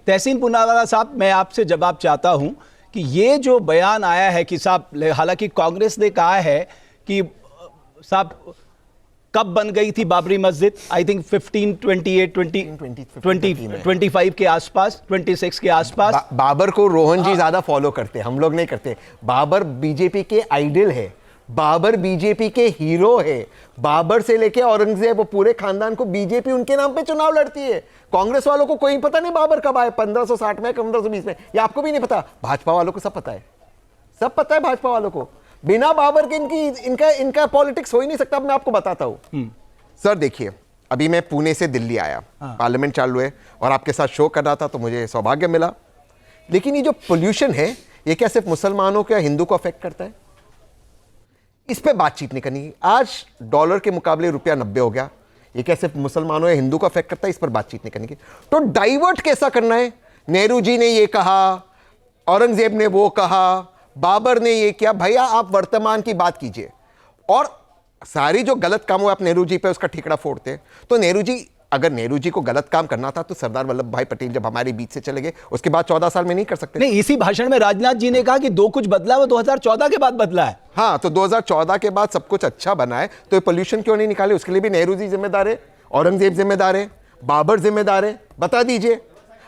तहसीन पूनावाला साहब, मैं आपसे जवाब चाहता हूं कि ये जो बयान आया है कि साहब, हालांकि कांग्रेस ने कहा है कि साहब कब बन गई थी बाबरी मस्जिद, आई थिंक 25 के आसपास, 26 के आसपास। बाबर को रोहन जी ज्यादा फॉलो करते, हम लोग नहीं करते। बाबर बीजेपी के आइडल है, बाबर बीजेपी के हीरो है। बाबर से लेके औरंगजेब पूरे खानदान को बीजेपी उनके नाम पे चुनाव लड़ती है। कांग्रेस वालों को कोई पता नहीं बाबर कब आए, 1560 में, 1520 में, या आपको भी नहीं पता। भाजपा वालों को सब पता है, सब पता है भाजपा वालों को। बिना बाबर के इनका पॉलिटिक्स हो ही नहीं सकता। मैं आपको बताता हूं सर, देखिए अभी मैं पुणे से दिल्ली आया, पार्लियामेंट चालू है और आपके साथ शो कर रहा था तो मुझे सौभाग्य मिला। लेकिन ये जो पोल्यूशन है ये क्या सिर्फ मुसलमानों को या हिंदू को अफेक्ट करता है? इस पे बातचीत नहीं करनी। आज डॉलर के मुकाबले रुपया 90 हो गया, ये क्या सिर्फ मुसलमानों या हिंदू को अफेक्ट करता है? इस पर बातचीत नहीं करनी। तो डाइवर्ट कैसा करना है? नेहरू जी ने ये कहा, औरंगजेब ने वो कहा, बाबर ने ये किया। भैया आप वर्तमान की बात कीजिए, और सारी जो गलत काम हुआ आप नेहरू जी पे उसका ठिकरा फोड़ते। तो नेहरू जी, अगर नेहरू जी को गलत काम करना था तो सरदार वल्लभ भाई पटेल जब हमारे बीच से चले गए उसके बाद 14 साल में नहीं कर सकते? नहीं, इसी भाषण में राजनाथ जी ने कहा कि दो कुछ बदला वो 2014 के बाद बदला है। हाँ, तो 2014 के बाद सब कुछ अच्छा बना है, तो ये पोल्यूशन क्यों नहीं निकाले? उसके लिए भी नेहरू जी जिम्मेदार है, औरंगजेब जिम्मेदार है, बाबर जिम्मेदार है? बता दीजिए।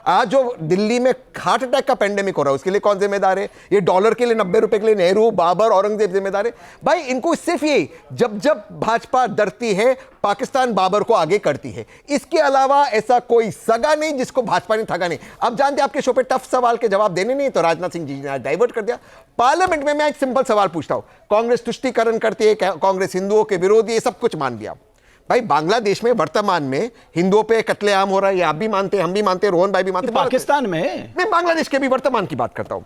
आज जो दिल्ली में हार्ट अटैक का पेंडेमिक हो रहा है उसके लिए कौन जिम्मेदार है? ये डॉलर के लिए 90 रुपए के लिए नेहरू, बाबर, औरंगजेब जिम्मेदार है? भाई इनको सिर्फ ये, जब जब भाजपा डरती है पाकिस्तान बाबर को आगे करती है, इसके अलावा ऐसा कोई सगा नहीं जिसको भाजपा ने ठगा नहीं। अब जानते आपके शो पे टफ सवाल के जवाब देने नहीं, तो राजनाथ सिंह जी ने डाइवर्ट कर दिया। पार्लियामेंट में मैं एक सिंपल सवाल पूछता हूं, कांग्रेस तुष्टीकरण करती है, कांग्रेस हिंदुओं के विरोधी, ये सब कुछ मान लिया। भाई बांग्लादेश में वर्तमान में हिंदुओं पे कत्लेआम हो रहा है, ये आप भी मानते हैं, हम भी मानते हैं, रोहन भाई भी मानते हैं। पाकिस्तान में, मैं बांग्लादेश के भी वर्तमान की बात करता हूं।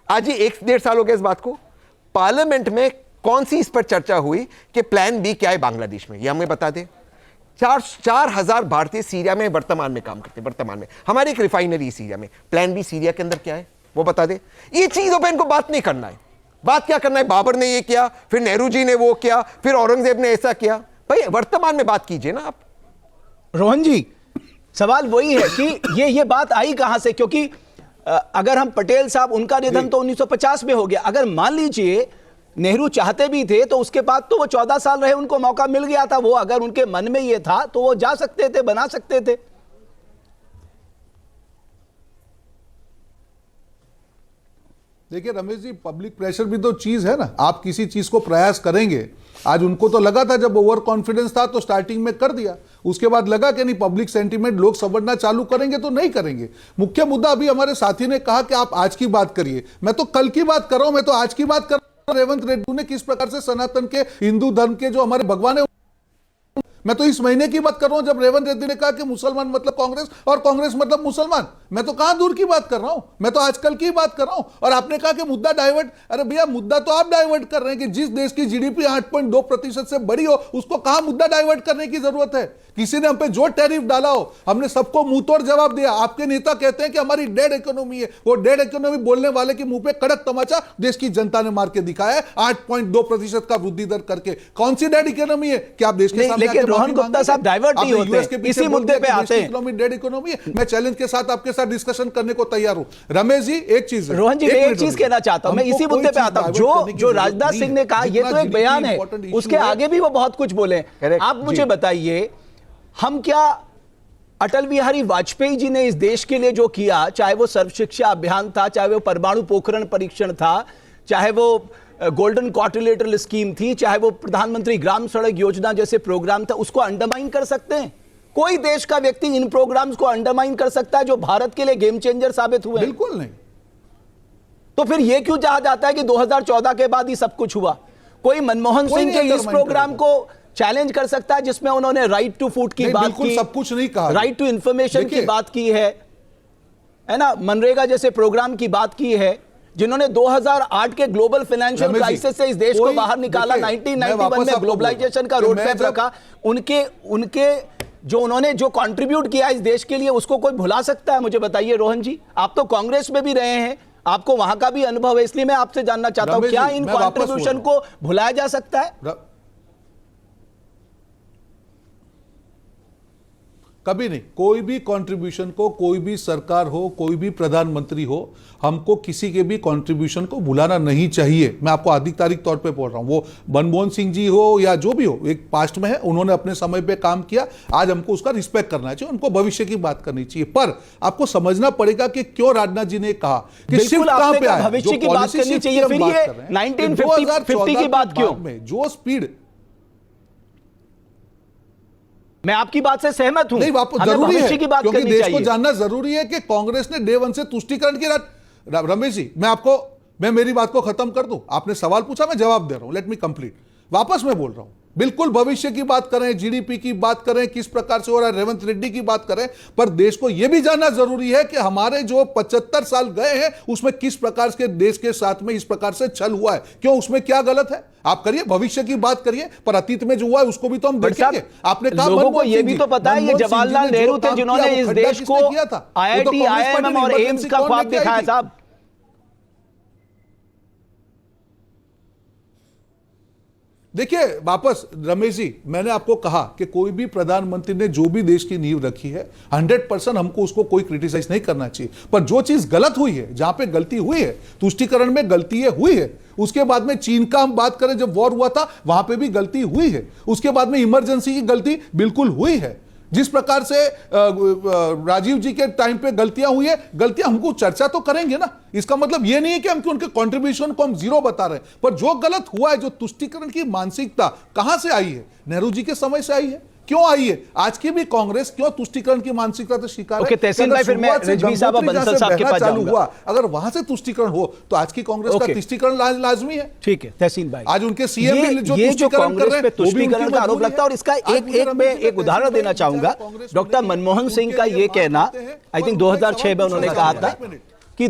आज ही 1-1.5 साल हो गया इस बात को। पार्लियामेंट में कौन सी इस पर चर्चा हुई कि प्लान बी क्या है बांग्लादेश में? ये हमें बता दे। 4,000 भारतीय सीरिया में वर्तमान में काम करते हैं। वर्तमान में हमारी एक रिफाइनरी सीरिया में, प्लान बी सीरिया के अंदर क्या है वो बता दे। ये चीजों पर इनको बात नहीं करना है। बात क्या करना है? बाबर ने ये किया, फिर नेहरू जी ने वो किया, फिर औरंगजेब ने ऐसा किया। भाई वर्तमान में बात कीजिए ना आप। रोहन जी, सवाल वही है कि ये बात आई कहां से? क्योंकि अगर हम पटेल साहब, उनका निधन तो 1950 में हो गया। अगर मान लीजिए नेहरू चाहते भी थे तो उसके बाद तो वो 14 साल रहे, उनको मौका मिल गया था। वो अगर उनके मन में ये था तो वो जा सकते थे, बना सकते थे। देखिए रमेश जी, पब्लिक प्रेशर भी तो चीज है ना। आप किसी चीज को प्रयास करेंगे, आज उनको तो लगा था जब ओवर कॉन्फिडेंस था तो स्टार्टिंग में कर दिया, उसके बाद लगा कि नहीं पब्लिक सेंटीमेंट लोग समझना चालू करेंगे तो नहीं करेंगे। मुख्य मुद्दा अभी हमारे साथी ने कहा कि आप आज की बात करिए, मैं तो कल की बात कर रहा हूं, मैं तो आज की बात कर रहा हूं। रेवंत रेड्डी ने किस प्रकार से सनातन के, हिंदू धर्म के जो हमारे भगवान है, मैं तो इस महीने की बात कर रहा हूं जब रेवंत रेड्डी ने कहा कि मुसलमान मतलब कांग्रेस और कांग्रेस मतलब मुसलमान। मैं तो कहां दूर की बात कर रहा हूं, मैं तो आजकल की बात कर रहा हूं। और आपने कहा कि मुद्दा डाइवर्ट, अरे भैया मुद्दा तो आप डाइवर्ट कर रहे हैं कि जिस देश की जीडीपी 8.2% से बड़ी हो उसको कहां मुद्दा डाइवर्ट करने की जरूरत है? किसी ने हम पे जो टैरिफ डाला हो हमने सबको मुंह तोड़ जवाब दिया। आपके नेता कहते हैं कि हमारी डेड इकोनॉमी है, वो डेड इकोनॉमी बोलने वाले के मुंह पे कड़क तमाचा देश की जनता ने मार के दिखाया है 8.2% का वृद्धि दर करके। कौन सी डेड इकोनॉमी है? क्या आप देश के सामने? लेकिन रोहन गुप्ता साहब डाइवर्ट नहीं होते, इसी मुद्दे पे आते हैं। इकोनॉमी डेड इकोनॉमी है। मैं चैलेंज के साथ आपके साथ डिस्कशन करने को तैयार हूं। रमेश जी एक चीज, रोहन जी मैं एक चीज कहना चाहता हूं, मैं इसी मुद्दे पे आता हूं। जो राजनाथ सिंह ने कहा ये तो एक बयान है, उसके आगे भी वो बहुत कुछ बोले। आप मुझे बताइए, हम क्या अटल बिहारी वाजपेयी जी ने इस देश के लिए जो किया, चाहे वो सर्व शिक्षा अभियान था, चाहे वो परमाणु पोखरण परीक्षण था, चाहे वो गोल्डन क्वाड्रिलेटरल स्कीम थी, चाहे वो प्रधानमंत्री ग्राम सड़क योजना जैसे प्रोग्राम था, उसको अंडरमाइन कर सकते हैं? कोई देश का व्यक्ति इन प्रोग्राम्स को अंडरमाइन कर सकता है जो भारत के लिए गेम चेंजर साबित हुए? बिल्कुल नहीं। तो फिर यह क्यों कहा जाता है कि 2014 के बाद ही सब कुछ हुआ? कोई मनमोहन सिंह के इस प्रोग्राम को चैलेंज कर सकता है जिसमें उन्होंने राइट टू फूड की बात की, सब कुछ नहीं कहा, राइट टू इंफॉर्मेशन की बात की है ना, मनरेगा जैसे प्रोग्राम की बात की है, जिन्होंने 2008 के ग्लोबल फाइनेंशियल क्राइसिस से इस देश को बाहर निकाला, 1991 में ग्लोबलाइजेशन का रोड मैप रखा, उनके जो उन्होंने जो कंट्रीब्यूट किया इस देश के लिए, उसको कोई भुला सकता है? मुझे बताइए रोहन जी, आप तो कांग्रेस में भी रहे हैं, आपको वहां का भी अनुभव है, इसलिए मैं आपसे जानना चाहता हूं क्या इन कंट्रीब्यूशन को भुलाया जा सकता है? कभी नहीं। कोई भी कंट्रीब्यूशन को, कोई भी सरकार हो, कोई भी प्रधानमंत्री हो, हमको किसी के भी कंट्रीब्यूशन को भुलाना नहीं चाहिए। मैं आपको आधिकारिक तौर पे बोल रहा हूं, वो मनमोहन सिंह जी हो या जो भी हो, एक पास्ट में है, उन्होंने अपने समय पे काम किया, आज हमको उसका रिस्पेक्ट करना चाहिए, उनको भविष्य की बात करनी चाहिए। पर आपको समझना पड़ेगा कि क्यों राजनाथ जी ने कहा कि शिफ्ट कहां पे आया, भविष्य की बात करनी चाहिए, फिर ये 1950 की बात क्यों? जो स्पीड, मैं आपकी बात से सहमत हूं, नहीं वापस जरूरी है क्योंकि देश को जानना जरूरी है कि कांग्रेस ने डे वन से तुष्टीकरण की रमेश जी, मैं मेरी बात को खत्म कर दूं। आपने सवाल पूछा, मैं जवाब दे रहा हूं, लेट मी कंप्लीट। वापस मैं बोल रहा हूं, बिल्कुल भविष्य की बात करें, जीडीपी की बात करें, किस प्रकार से हो रहा है, रेवंत रेड्डी की बात करें, पर देश को यह भी जानना जरूरी है कि हमारे जो 75 साल गए हैं उसमें किस प्रकार के देश के साथ में इस प्रकार से छल हुआ है, क्यों, उसमें क्या गलत है। आप करिए, भविष्य की बात करिए, पर अतीत में जो हुआ है उसको भी तो हम देखेंगे। आपने कहा लोगों को यह भी तो पता है, ये जवाहरलाल नेहरू थे जिन्होंने इस देश को IIT, IIM और एम्स का ख्वाब दिखाया साहब। देखिए वापस रमेश जी, मैंने आपको कहा कि कोई भी प्रधानमंत्री ने जो भी देश की नींव रखी है 100% हमको उसको कोई क्रिटिसाइज नहीं करना चाहिए, पर जो चीज गलत हुई है, जहां पे गलती हुई है, तुष्टीकरण में गलती ये हुई है। उसके बाद में चीन का हम बात करें, जब वॉर हुआ था वहां पे भी गलती हुई है। उसके बाद में इमरजेंसी की गलती बिल्कुल हुई है। जिस प्रकार से राजीव जी के टाइम पे गलतियां हुई है, गलतियां हमको चर्चा तो करेंगे ना। इसका मतलब यह नहीं है कि हम उनके कंट्रीब्यूशन को हम जीरो बता रहे हैं, पर जो गलत हुआ है, जो तुष्टीकरण की मानसिकता कहां से आई है, नेहरू जी के समय से आई है। क्यों आई है? आज की भी कांग्रेस क्यों तुष्टीकरण की मानसिकता से शिकार है? तहसीन भाई, फिर मैं रिजवी साहब और बंसल साहब के पास जाऊंगा। अगर वहां से तुष्टीकरण हो तो आज की कांग्रेस का तुष्टीकरण लाजमी है। ठीक है तहसीन भाई, आज उनके सीएम भी जो तुष्टीकरण कर रहे हैं, तुष्टीकरण का आरोप लगता है। और इसका एक उदाहरण देना चाहूंगा। डॉक्टर मनमोहन सिंह का ये कहना, आई थिंक 2006 में उन्होंने कहा था कि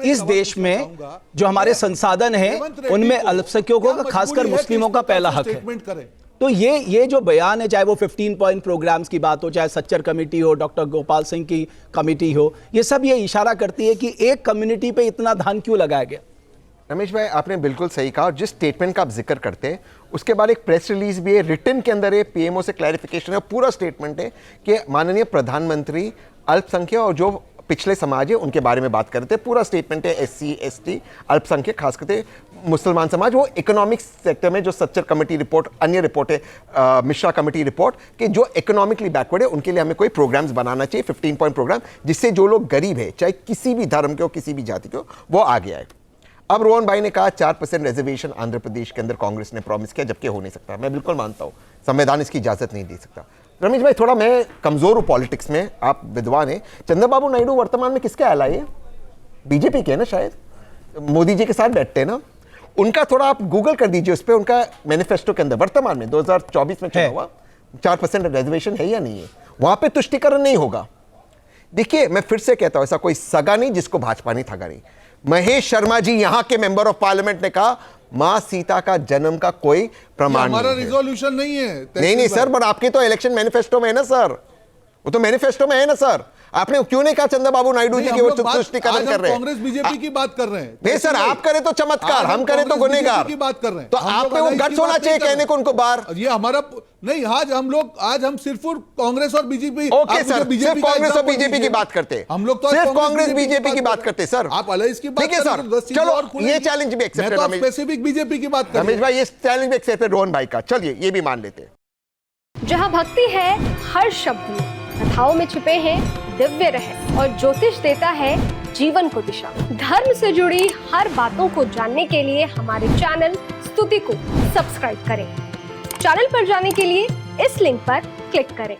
इस देश में जो हमारे संसाधन हैं उनमें अल्पसंख्यकों का, खासकर मुस्लिमों का पहला हक है। तो ये जो बयान है, चाहे वो 15 पॉइंट प्रोग्राम्स की बात हो, चाहे सच्चर कमेटी हो, डॉक्टर गोपाल सिंह की कमेटी हो, ये सब ये इशारा करती है कि एक कम्युनिटी पे इतना ध्यान क्यों लगाया गया। रमेश भाई, आपने बिल्कुल सही कहा। और जिस स्टेटमेंट का आप जिक्र करते हैं उसके बाद एक प्रेस रिलीज भी है, रिटन के अंदर है, पीएमओ से क्लैरिफिकेशन है, पूरा स्टेटमेंट है कि माननीय प्रधानमंत्री अल्पसंख्यक और जो पिछले समाज है उनके बारे में बात करते हैं। पूरा स्टेटमेंट है, SC ST अल्पसंख्यक, खास करके मुसलमान समाज, वो इकोनॉमिक सेक्टर में जो सच्चर कमेटी रिपोर्ट, अन्य रिपोर्ट है, मिश्रा कमेटी रिपोर्ट, कि जो इकोनॉमिकली बैकवर्ड है उनके लिए हमें कोई प्रोग्राम्स बनाना चाहिए, 15 पॉइंट प्रोग्राम, जिससे जो लोग गरीब है, चाहे किसी भी धर्म के हो, किसी भी जाति के हो, वो आगे आए। अब रोहन भाई ने कहा 4% रिजर्वेशन आंध्र प्रदेश के अंदर कांग्रेस ने प्रॉमिस किया, जबकि हो नहीं सकता। मैं बिल्कुल मानता हूं, संविधान इसकी इजाजत नहीं दे सकता। रमेश भाई, थोड़ा मैं कमजोर हूं पॉलिटिक्स में, आप विद्वान हैं। चंद्रबाबू नायडू वर्तमान में किसके एलाई है? बीजेपी के ना, शायद मोदी जी के साथ बैठते हैं ना। उनका थोड़ा आप गूगल कर दीजिए, उस पर उनका मैनिफेस्टो के अंदर वर्तमान में 2024 में चुनाव हुआ, 4% रिजर्वेशन है या नहीं है? वहां पे तुष्टीकरण नहीं होगा। देखिए, मैं फिर से कहता हूं, ऐसा कोई सगा नहीं जिसको भाजपा नहीं थगा नहीं। महेश शर्मा जी, यहां के मेंबर ऑफ पार्लियामेंट, ने कहा मां सीता का जन्म का कोई प्रमाण नहीं है। हमारा रिजोल्यूशन नहीं है। नहीं सर, बट आपके तो इलेक्शन मैनिफेस्टो में है ना सर, वो तो मैनिफेस्टो में है ना सर। आपने क्यों नहीं कहा चंद्रबाबू नायडू जी की वो तुष्टीकरण कर रहे हैं? कांग्रेस बीजेपी की बात कर रहे हैं। नहीं सर, आप करें तो चमत्कार, हम करें तो गुनहगार की बात कर रहे हैं। तो आप में वो गट्स होना चाहिए कहने को उनको बार। ये हमारा नहीं, आज हम सिर्फ कांग्रेस और बीजेपी, ओके सर, सिर्फ कांग्रेस और बीजेपी की बात करते हैं। हम लोग तो सिर्फ कांग्रेस बीजेपी की बात करते हैं सर। आप अलायंस की बात ठीक है सर, चलो ये चैलेंज भी एक्सेप्ट है। स्पेसिफिक बीजेपी की बात कर रमेश भाई, ये चैलेंज भी एक्सेप्ट है रोहन भाई का, चलिए ये भी मान लेते हैं। जहां भक्ति है हर शब्द में, कथाओं में छुपे हैं दिव्य रहस्य, और ज्योतिष देता है जीवन को दिशा। धर्म से जुड़ी हर बातों को जानने के लिए हमारे चैनल स्तुति को सब्सक्राइब करें। चैनल पर जाने के लिए इस लिंक पर क्लिक करें।